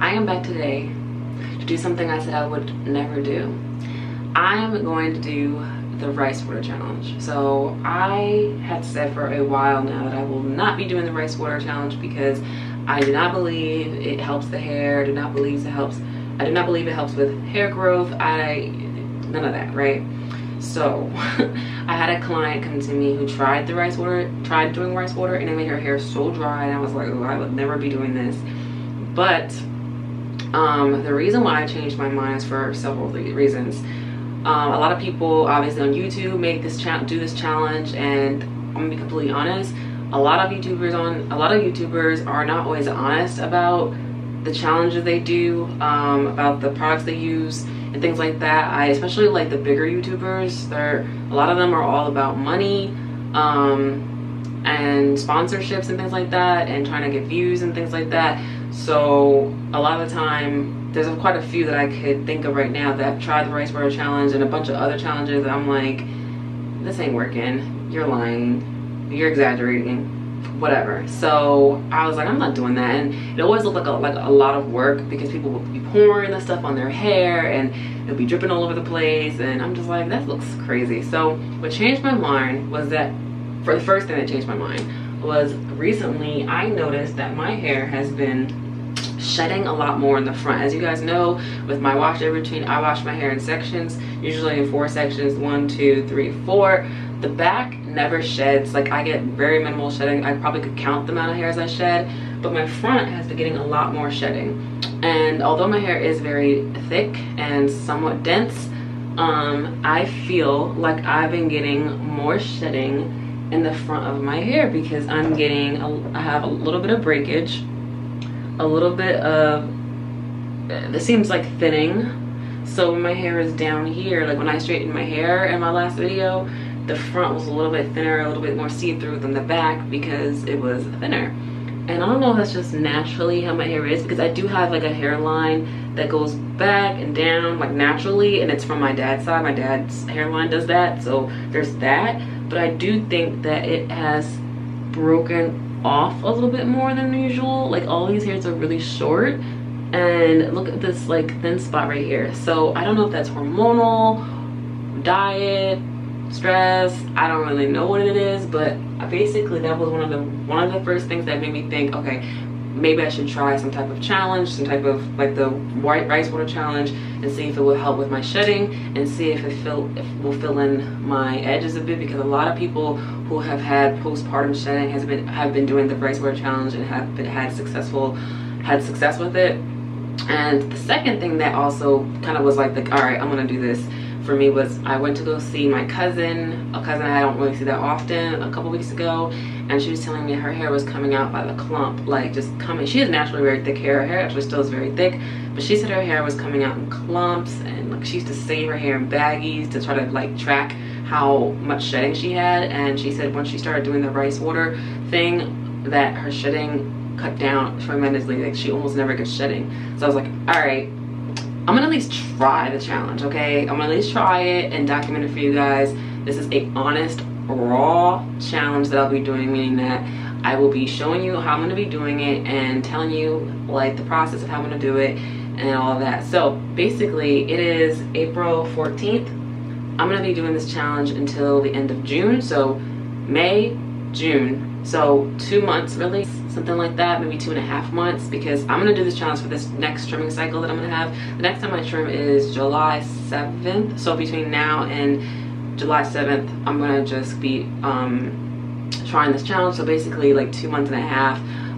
I am back today to do something I said I would never do. I am going to do the rice water challenge. So I had said for a while now that I will not be doing the rice water challenge because I do not believe it helps the hair. I do not believe it helps with hair growth. None of that, right? So I had a client come to me who tried doing rice water, and it made her hair so dry, and I was like, oh, I would never be doing this. But the reason why I changed my mind is for several reasons. A lot of people obviously on YouTube do this challenge, and I'm gonna be completely honest, a lot of YouTubers are not always honest about the challenges they do, about the products they use and things like that. I especially like the bigger YouTubers. A lot of them are all about money and sponsorships and things like that, and trying to get views and things like that. So a lot of the time, there's quite a few that I could think of right now that have tried the rice water challenge and a bunch of other challenges that I'm like, this ain't working, you're lying, you're exaggerating, whatever. So I was like, I'm not doing that. And it always looked like a lot of work because people would be pouring this stuff on their hair and it'll be dripping all over the place, and I'm just like, that looks crazy. So what changed my mind was that, for the first thing that changed my mind was recently I noticed that my hair has been shedding a lot more in the front. As you guys know, with my wash day routine, I wash my hair in sections, usually in 4 sections, 1, 2, 3, 4. The back never sheds. Like, I get very minimal shedding. I probably could count the amount of hairs I shed, but my front has been getting a lot more shedding. And although my hair is very thick and somewhat dense, I feel like I've been getting more shedding in the front of my hair because I have a little bit of breakage, a little bit of, this seems like thinning. So when my hair is down here, like when I straightened my hair in my last video, the front was a little bit thinner, a little bit more see-through than the back because it was thinner. And I don't know if that's just naturally how my hair is, because I do have like a hairline that goes back and down like naturally, and it's from my dad's side. My dad's hairline does that, so there's that. But I do think that it has broken off a little bit more than usual. Like, all these hairs are really short, and look at this like thin spot right here. So I don't know if that's hormonal, diet, stress, I don't really know what it is, but basically that was one of the first things that made me think, okay, maybe I should try some type of challenge, some type of like the white rice water challenge, and see if it will help with my shedding, and see if it will fill in my edges a bit, because a lot of people who have had postpartum shedding have been doing the rice water challenge and have had success with it. And the second thing that also kind of was like, all right, I'm gonna do this for me, was I went to go see my cousin, a cousin I don't really see that often, a couple weeks ago, and she was telling me her hair was coming out by the clump, like just coming. She has naturally very thick hair. Her hair actually still is very thick, but she said her hair was coming out in clumps, and like she used to save her hair in baggies to try to like track how much shedding she had. And she said once she started doing the rice water thing, that her shedding cut down tremendously. Like, she almost never gets shedding. So I was like, all right, I'm gonna at least try the challenge, okay? I'm gonna at least try it and document it for you guys. This is a honest, raw challenge that I'll be doing, meaning that I will be showing you how I'm gonna be doing it and telling you like the process of how I'm gonna do it and all of that. So basically, it is April 14th. I'm gonna be doing this challenge until the end of June. So May, June. So 2 months really, something like that, maybe 2.5 months, because I'm gonna do this challenge for this next trimming cycle that I'm gonna have. The next time I trim is July 7th. So between now and July 7th, I'm gonna just be trying this challenge. So basically like 2.5 months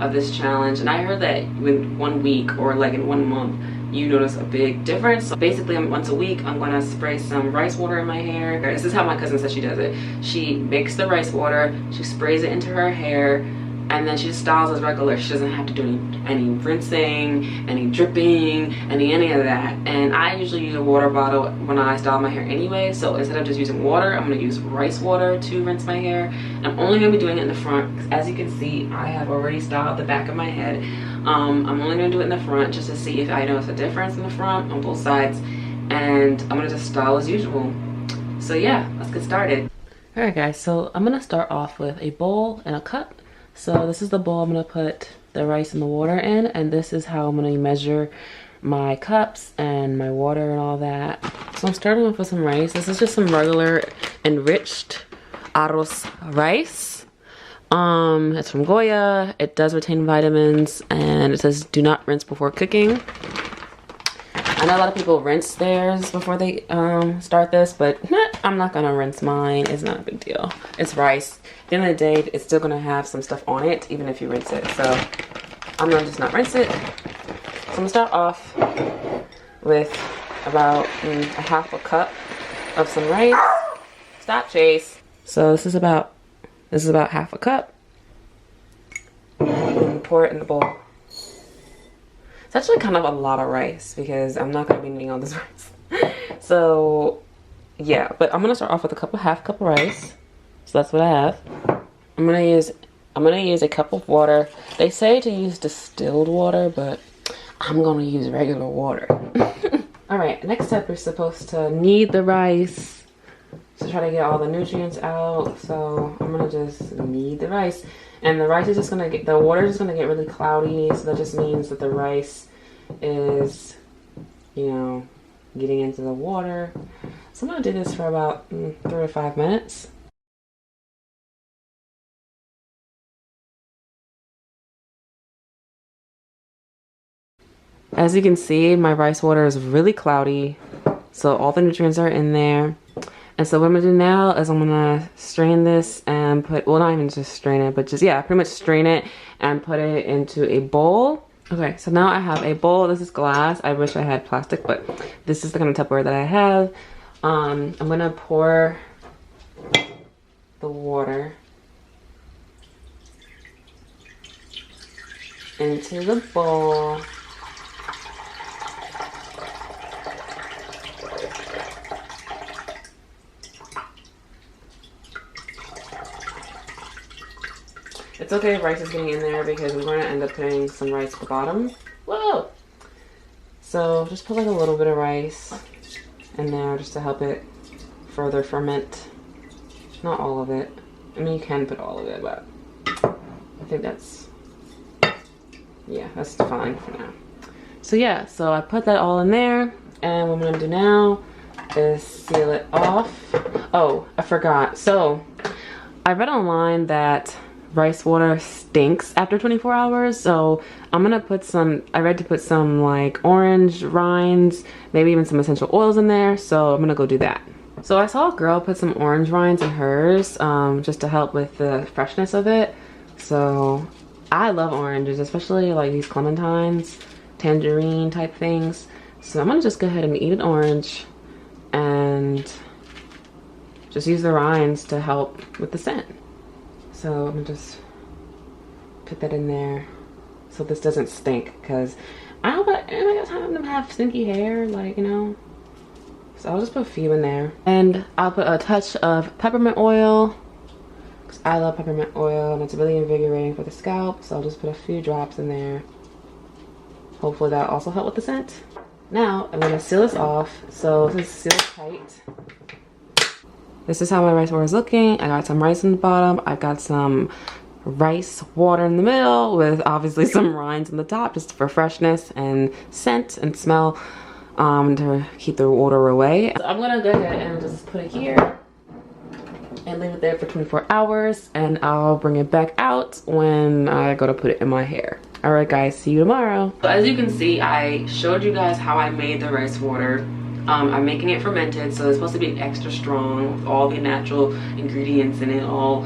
of this challenge. And I heard that in 1 week or like in 1 month, you notice a big difference. So basically, once a week, I'm gonna spray some rice water in my hair. This is how my cousin says she does it. She makes the rice water, she sprays it into her hair, and then she just styles as regular. She doesn't have to do any rinsing, any dripping, any of that. And I usually use a water bottle when I style my hair anyway. So instead of just using water, I'm gonna use rice water to rinse my hair. And I'm only gonna be doing it in the front, because as you can see, I have already styled the back of my head. I'm only gonna do it in the front just to see if I notice a difference in the front on both sides. And I'm gonna just style as usual. So yeah, let's get started. All right guys, so I'm gonna start off with a bowl and a cup. So this is the bowl I'm gonna put the rice and the water in, and this is how I'm gonna measure my cups and my water and all that. So I'm starting off with some rice. This is just some regular enriched arroz rice. It's from Goya. It does retain vitamins, and it says do not rinse before cooking. I know a lot of people rinse theirs before they start this, but I'm not gonna rinse mine. It's not a big deal. It's rice. At the end of the day, it's still gonna have some stuff on it, even if you rinse it. So I'm gonna just not rinse it. So I'm gonna start off with about a half a cup of some rice. Stop, Chase. So this is about half a cup. And pour it in the bowl. It's actually kind of a lot of rice because I'm not gonna be eating all this rice. So yeah, but I'm gonna start off with half cup of rice. So that's what I have. I'm gonna use a cup of water. They say to use distilled water, but I'm gonna use regular water. All right, next step, you're supposed to knead the rice to try to get all the nutrients out. So I'm gonna just knead the rice. And the rice is just gonna get, the water is just gonna get really cloudy. So that just means that the rice is, you know, getting into the water. So I'm gonna do this for about 3 to 5 minutes. As you can see, my rice water is really cloudy. So all the nutrients are in there. And so what I'm gonna do now is I'm gonna strain this and put, well, not even just strain it, but just, yeah, pretty much strain it and put it into a bowl. Okay, so now I have a bowl. This is glass. I wish I had plastic, but this is the kind of Tupperware that I have. I'm gonna pour the water into the bowl. It's okay if rice is getting in there because we're going to end up putting some rice at the bottom. Whoa! So just put like a little bit of rice in there just to help it further ferment. Not all of it. I mean, you can put all of it, but I think that's, yeah, that's fine for now. So yeah, so I put that all in there, and what I'm gonna do now is seal it off. Oh, I forgot. So I read online that rice water stinks after 24 hours, so I'm gonna put some, I read to put some like orange rinds, maybe even some essential oils in there, so I'm gonna go do that. So I saw a girl put some orange rinds in hers just to help with the freshness of it. So I love oranges, especially like these clementines, tangerine type things. So I'm gonna just go ahead and eat an orange and just use the rinds to help with the scent. So I'm gonna just put that in there so this doesn't stink, because I don't got time to have stinky hair, like, you know. So I'll just put a few in there, and I'll put a touch of peppermint oil because I love peppermint oil and it's really invigorating for the scalp. So I'll just put a few drops in there. Hopefully that'll also help with the scent. Now I'm gonna seal this off. So this is sealed tight. This is how my rice water is looking. I got some rice in the bottom. I got some rice water in the middle with obviously some rinds on the top just for freshness and scent and smell to keep the water away. So I'm gonna go ahead and just put it here and leave it there for 24 hours, and I'll bring it back out when I go to put it in my hair. All right guys, see you tomorrow. So as you can see, I showed you guys how I made the rice water. I'm making it fermented, so it's supposed to be extra strong with all the natural ingredients in it all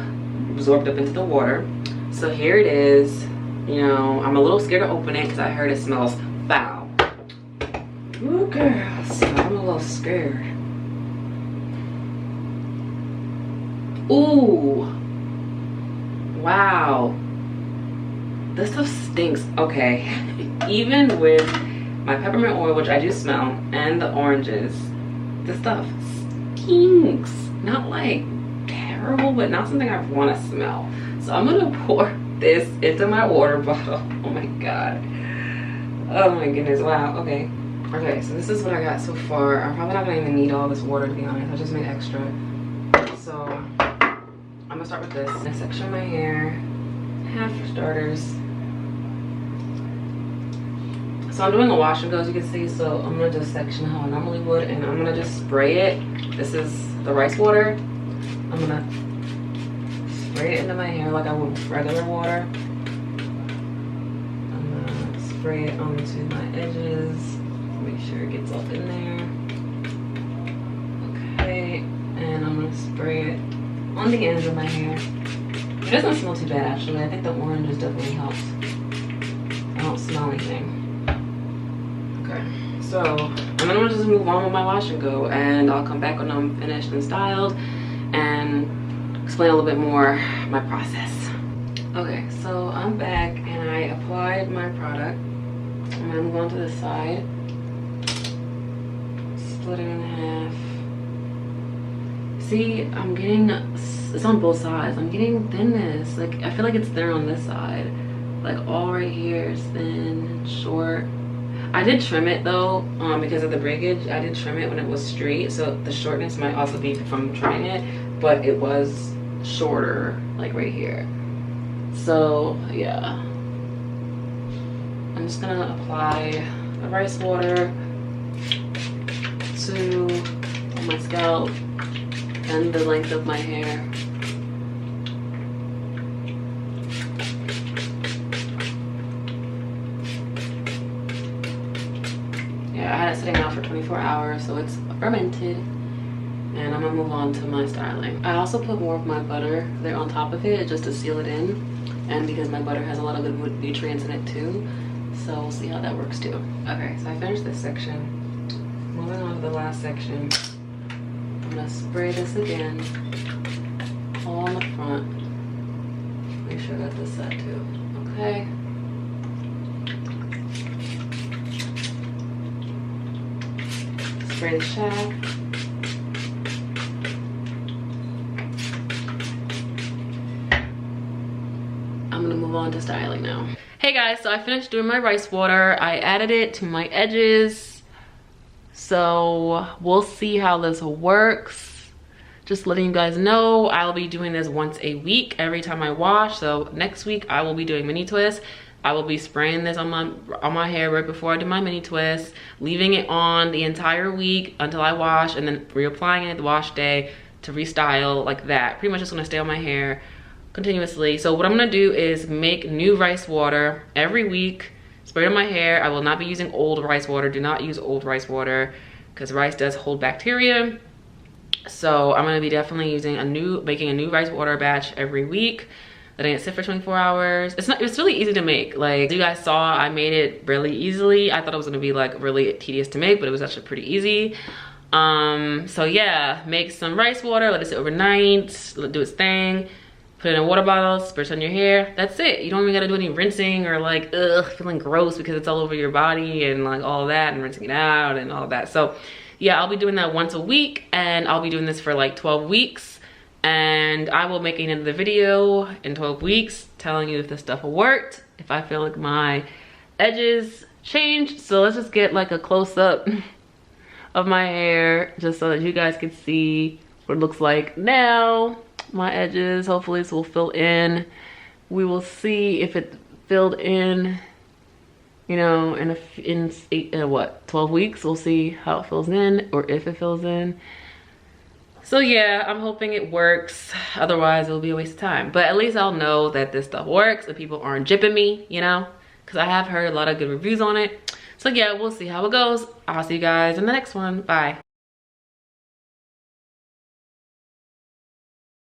absorbed up into the water. So here it is. You know, I'm a little scared to open it because I heard it smells foul. Ooh, girl, so I'm a little scared. Ooh, wow, this stuff stinks. Okay, even with my peppermint oil, which I do smell, and the oranges, this stuff stinks. Not like terrible, but not something I want to smell. So I'm gonna pour this into my water bottle. Oh my god. Oh my goodness. Wow. Okay. Okay. So this is what I got so far. I'm probably not gonna even need all this water, to be honest. I just made extra. So I'm gonna start with this. Next section of my hair. Half for starters. So I'm doing a wash and go, as you can see. So I'm gonna just section how I normally would, and I'm gonna just spray it. This is the rice water. I'm gonna spray it into my hair like I would with regular water. I'm gonna spray it onto my edges. Make sure it gets up in there. Okay, and I'm gonna spray it on the ends of my hair. It doesn't smell too bad actually. I think the orange definitely helps. I don't smell anything. Okay, so I'm gonna just move on with my wash and go, and I'll come back when I'm finished and styled and explain a little bit more my process. Okay, so I'm back and I applied my product. I'm gonna move on to this side. Split it in half. See, I'm getting, it's on both sides. I'm getting thinness. Like, I feel like it's thinner on this side. Like, all right here is thin and short. I did trim it though, because of the breakage. I did trim it when it was straight, so the shortness might also be from trimming it, but it was shorter, like right here. So yeah, I'm just gonna apply the rice water to my scalp and the length of my hair. I had it sitting out for 24 hours, so it's fermented, and I'm gonna move on to my styling. I also put more of my butter there on top of it just to seal it in, and because my butter has a lot of good nutrients in it too, so we'll see how that works too. Okay, so I finished this section. Moving on to the last section. I'm gonna spray this again all on the front. Make sure I got this side too. Okay. Spray the shaft. I'm gonna move on to styling now. Hey guys, so I finished doing my rice water. I added it to my edges. So we'll see how this works. Just letting you guys know, I'll be doing this once a week every time I wash. So next week I will be doing mini twists. I will be spraying this on my hair right before I do my mini twist, leaving it on the entire week until I wash, and then reapplying it the wash day to restyle like that. Pretty much just gonna stay on my hair continuously. So what I'm gonna do is make new rice water every week, spray it on my hair. I will not be using old rice water. Do not use old rice water because rice does hold bacteria. So I'm gonna be definitely making a new rice water batch every week. Letting it sit for 24 hours. It's really easy to make. Like you guys saw, I made it really easily. I thought it was gonna be like really tedious to make, but it was actually pretty easy. So yeah, make some rice water, let it sit overnight, let it do its thing, put it in a water bottle, spritz on your hair. That's it. You don't even gotta do any rinsing or like, feeling gross because it's all over your body and like all that and rinsing it out and all that. So yeah, I'll be doing that once a week, and I'll be doing this for like 12 weeks. And I will make another video in 12 weeks telling you if this stuff worked, if I feel like my edges changed. So let's just get like a close-up of my hair just so that you guys can see what it looks like now. My edges, hopefully this will fill in. We will see if it filled in, you know, in 12 weeks. We'll see how it fills in, or if it fills in. So yeah, I'm hoping it works. Otherwise, it'll be a waste of time. But at least I'll know that this stuff works and people aren't jipping me, you know? Because I have heard a lot of good reviews on it. So yeah, we'll see how it goes. I'll see you guys in the next one. Bye.